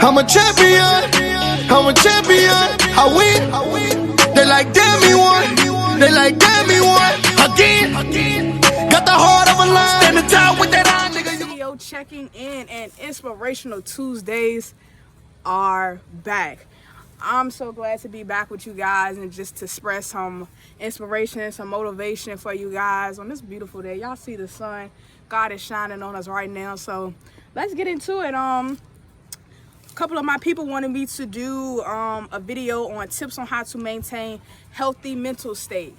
I'm a champion, I'm a champion. I win. They like damn me one, they like damn me one. Again, got the heart of a lion. Standing tall with that eye, nigga. Video checking in, and Inspirational Tuesdays are back. I'm so glad to be back with you guys and just to express some inspiration, some motivation for you guys on this beautiful day. Y'all see the sun. God is shining on us right now. So let's get into it. A couple of my people wanted me to do a video on tips on how to maintain healthy mental state.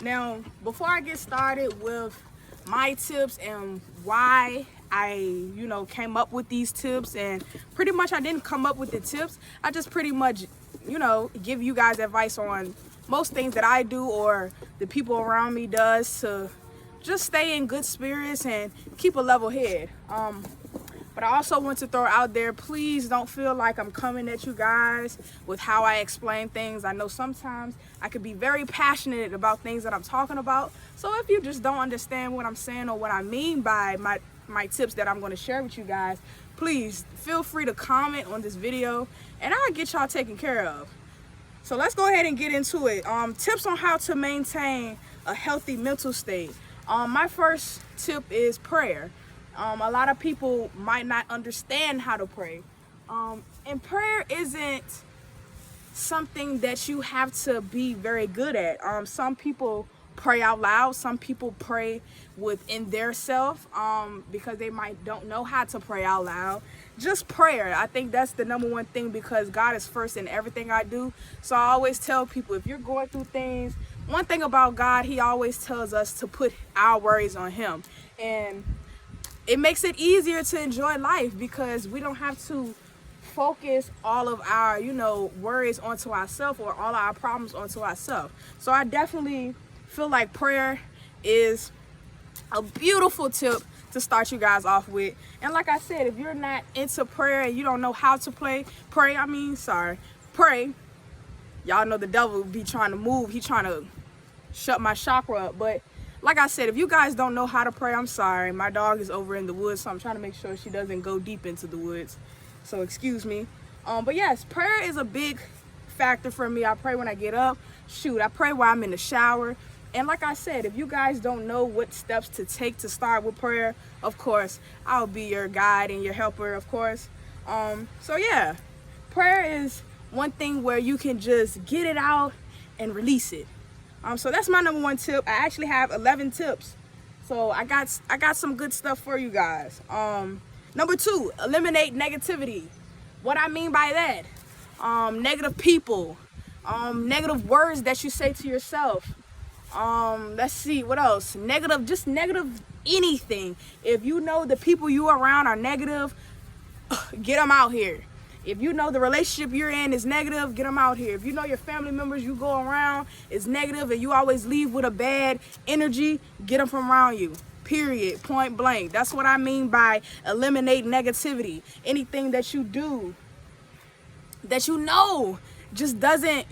Now, before I get started with my tips and why I came up with these tips, and pretty much I didn't come up with the tips, I just pretty much give you guys advice on most things that I do or the people around me does to just stay in good spirits and keep a level head. But I also want to throw out there, please don't feel like I'm coming at you guys with how I explain things. I know sometimes I could be very passionate about things that I'm talking about. So if you just don't understand what I'm saying or what I mean by my tips that I'm going to share with you guys, please feel free to comment on this video and I'll get y'all taken care of. So let's go ahead and get into it. Tips on how to maintain a healthy mental state. My first tip is prayer. A lot of people might not understand how to pray. And prayer isn't something that you have to be very good at. Some people pray out loud. Some people pray within their self because they don't know how to pray out loud. Just prayer. I think that's the number one thing because God is first in everything I do. So I always tell people, if you're going through things, one thing about God, he always tells us to put our worries on him. And it makes it easier to enjoy life because we don't have to focus all of our, worries onto ourselves or all our problems onto ourselves. So I definitely feel like prayer is a beautiful tip to start you guys off with. And like I said, if you're not into prayer and you don't know how to pray, y'all know the devil be trying to move. He trying to shut my chakra up. But like I said, if you guys don't know how to pray, I'm sorry. My dog is over in the woods, so I'm trying to make sure she doesn't go deep into the woods. So excuse me. But yes, prayer is a big factor for me. I pray when I get up. Shoot, I pray while I'm in the shower. And like I said, if you guys don't know what steps to take to start with prayer, of course, I'll be your guide and your helper, of course. So yeah, prayer is one thing where you can just get it out and release it. So that's my number one tip. I actually have 11 tips. So I got some good stuff for you guys. Number 2, eliminate negativity. What I mean by that, negative people, negative words that you say to yourself. Let's see, what else? Just negative anything. If you know the people you are around are negative, get them out here. If you know the relationship you're in is negative, get them out here. If you know your family members you go around is negative and you always leave with a bad energy, get them from around you. Period. Point blank. That's what I mean by eliminate negativity. Anything that you do that just doesn't,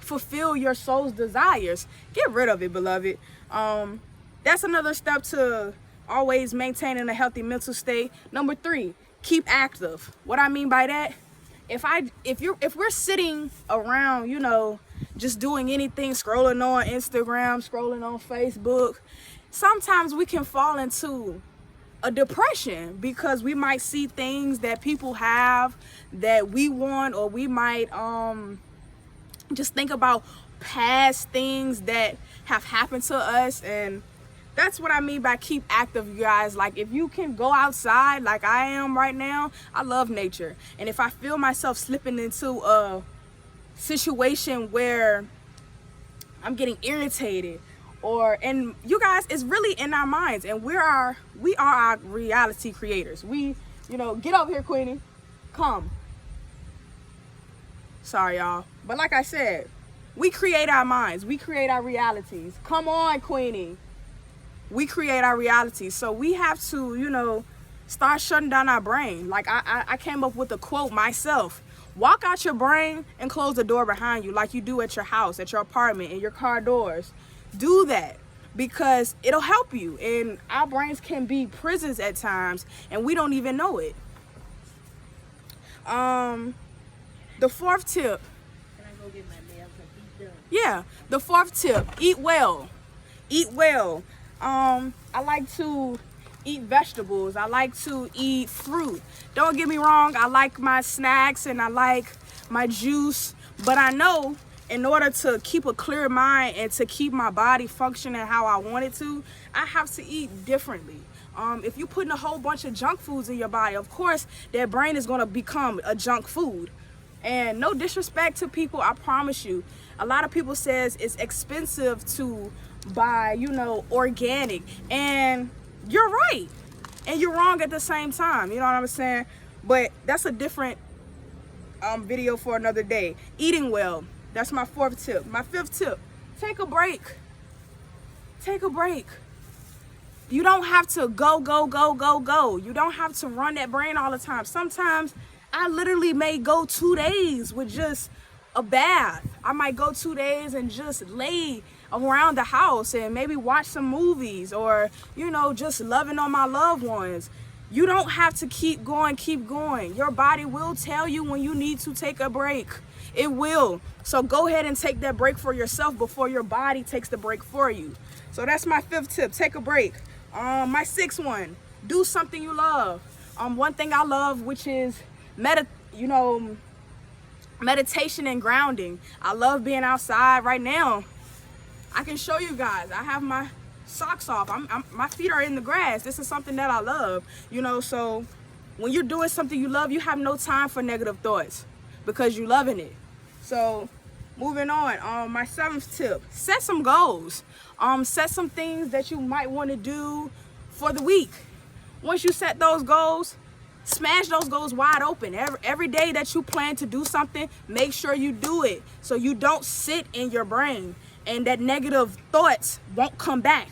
fulfill your soul's desires, get rid of it, beloved. That's another step to always maintaining a healthy mental state. Number 3, keep active. What I mean by that, if we're sitting around, just doing anything, scrolling on Instagram, scrolling on Facebook, sometimes we can fall into a depression because we might see things that people have that we want, or we might just think about past things that have happened to us. And that's what I mean by keep active, you guys. Like, if you can go outside like I am right now, I love nature. And if I feel myself slipping into a situation where I'm getting irritated, and you guys, it's really in our minds, and we are our reality creators. Get over here, Queenie. Come. Sorry, y'all. But like I said, we create our minds. We create our realities. Come on, Queenie. We create our realities. So we have to, start shutting down our brain. Like I came up with a quote myself. Walk out your brain and close the door behind you like you do at your house, at your apartment, in your car doors. Do that because it'll help you. And our brains can be prisons at times and we don't even know it. The fourth tip. Can I go get my nails and feet done? Yeah, the fourth tip, eat well. Eat well. I like to eat vegetables. I like to eat fruit. Don't get me wrong, I like my snacks and I like my juice, but I know in order to keep a clear mind and to keep my body functioning how I want it to, I have to eat differently. If you're putting a whole bunch of junk foods in your body, of course, that brain is going to become a junk food. And no disrespect to people, I promise you, a lot of people says it's expensive to buy, you know, organic, and you're right and you're wrong at the same time, you know what I'm saying? But that's a different video for another day. Eating well, that's my fourth tip. My fifth tip, take a break. Take a break. You don't have to go. You don't have to run that brain all the time. Sometimes I literally may go 2 days with just a bath. I might go 2 days and just lay around the house and maybe watch some movies, or, you know, just loving on my loved ones. You don't have to keep going. Your body will tell you when you need to take a break. It will. So go ahead and take that break for yourself before your body takes the break for you. So that's my fifth tip, take a break. My sixth one, do something you love. One thing I love, which is meditation and grounding. I love being outside. Right now, I can show you guys, I have my socks off. My feet are in the grass. This is something that I love, you know. So when you're doing something you love, you have no time for negative thoughts because you're loving it. So moving on, my seventh tip, set some goals. Set some things that you might want to do for the week. Once you set those goals, smash those goals wide open. Every day that you plan to do something, make sure you do it so you don't sit in your brain and that negative thoughts won't come back.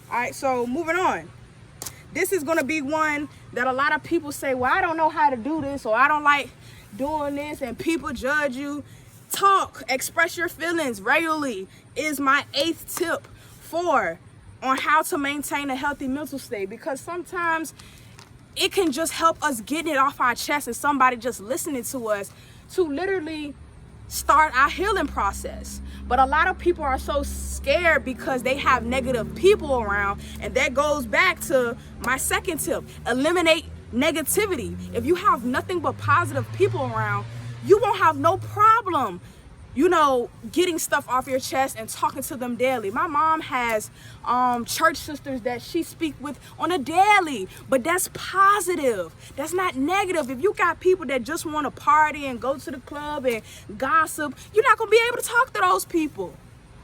All right, so moving on. This is gonna be one that a lot of people say, well, I don't know how to do this, or I don't like doing this, and people judge you. Talk, express your feelings regularly is my eighth tip on how to maintain a healthy mental state, because sometimes it can just help us getting it off our chest and somebody just listening to us to literally start our healing process. But a lot of people are so scared because they have negative people around, and that goes back to my second tip, eliminate negativity. If you have nothing but positive people around, you won't have no problem, you know, getting stuff off your chest and talking to them daily. My mom has church sisters that she speak with on a daily, but that's positive. That's not negative. If you got people that just want to party and go to the club and gossip, you're not going to be able to talk to those people.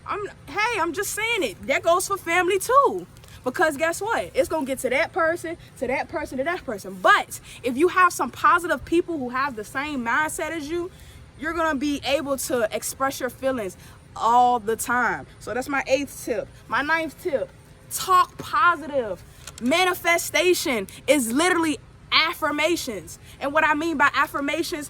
I'm just saying it. That goes for family too. Because guess what? It's going to get to that person, to that person, to that person. But if you have some positive people who have the same mindset as you, you're going to be able to express your feelings all the time. So that's my eighth tip. My ninth tip, talk positive. Manifestation is literally affirmations. And what I mean by affirmations,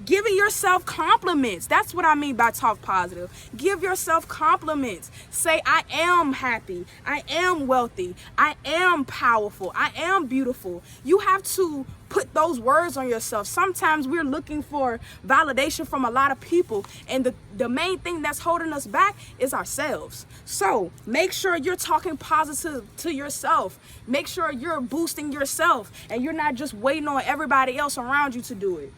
giving yourself compliments. That's what I mean by talk positive. Give yourself compliments. Say, I am happy. I am wealthy. I am powerful. I am beautiful. You have to put those words on yourself. Sometimes we're looking for validation from a lot of people, and the main thing that's holding us back is ourselves. So make sure you're talking positive to yourself. Make sure you're boosting yourself and you're not just waiting on everybody else around you to do it.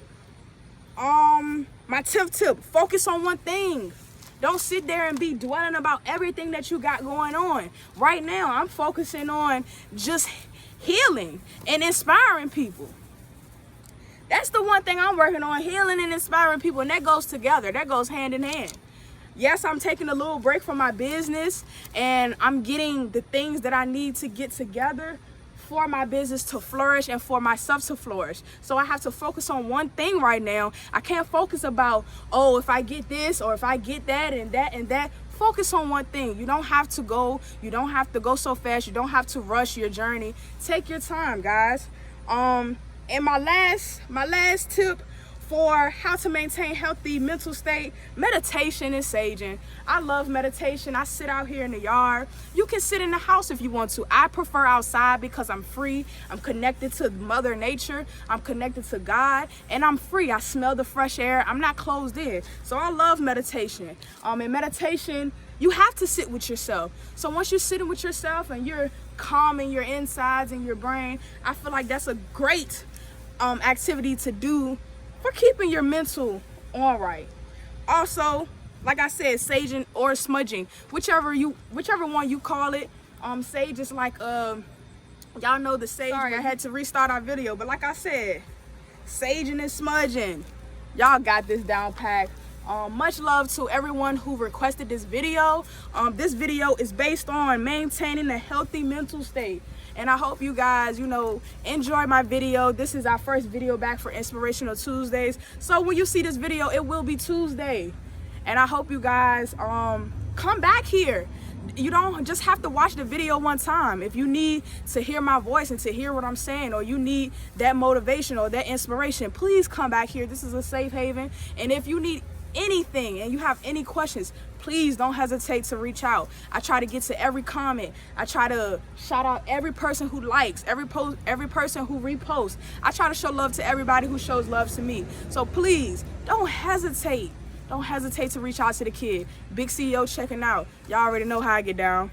My 10th tip, focus on one thing. Don't sit there and be dwelling about everything that you got going on. Right now, I'm focusing on just healing and inspiring people. That's the one thing I'm working on, healing and inspiring people, and that goes together. That goes hand in hand. Yes, I'm taking a little break from my business, and I'm getting the things that I need to get together for my business to flourish and for myself to flourish. So I have to focus on one thing right now. I can't focus about, oh, if I get this or if I get that and that and that. Focus on one thing. You don't have to go so fast. You don't have to rush your journey. Take your time, guys. And my last tip for how to maintain healthy mental state, meditation and saging. I love meditation. I sit out here in the yard. You can sit in the house if you want to. I prefer outside because I'm free. I'm connected to Mother Nature. I'm connected to God, and I'm free. I smell the fresh air. I'm not closed in. So I love meditation. In meditation, you have to sit with yourself. So once you're sitting with yourself and you're calming your insides and your brain, I feel like that's a great activity to do for keeping your mental all right. Also, like I said, saging or smudging, whichever one you call it. Sage is like y'all know the sage. Sorry, I had to restart our video, but like I said, saging and smudging, y'all got this down pat. Much love to everyone who requested this video. This video is based on maintaining a healthy mental state, and I hope you guys, enjoy my video. This is our first video back for Inspirational Tuesdays, so when you see this video, it will be Tuesday, and I hope you guys come back here. You don't just have to watch the video one time. If you need to hear my voice and to hear what I'm saying, or you need that motivation or that inspiration, please come back here. This is a safe haven, and if you need anything and you have any questions, please don't hesitate to reach out. I try to get to every comment. I try to shout out every person who likes, every post, every person who reposts. I try to show love to everybody who shows love to me. So please don't hesitate. Don't hesitate to reach out to the kid. Big CEO checking out. Y'all already know how I get down.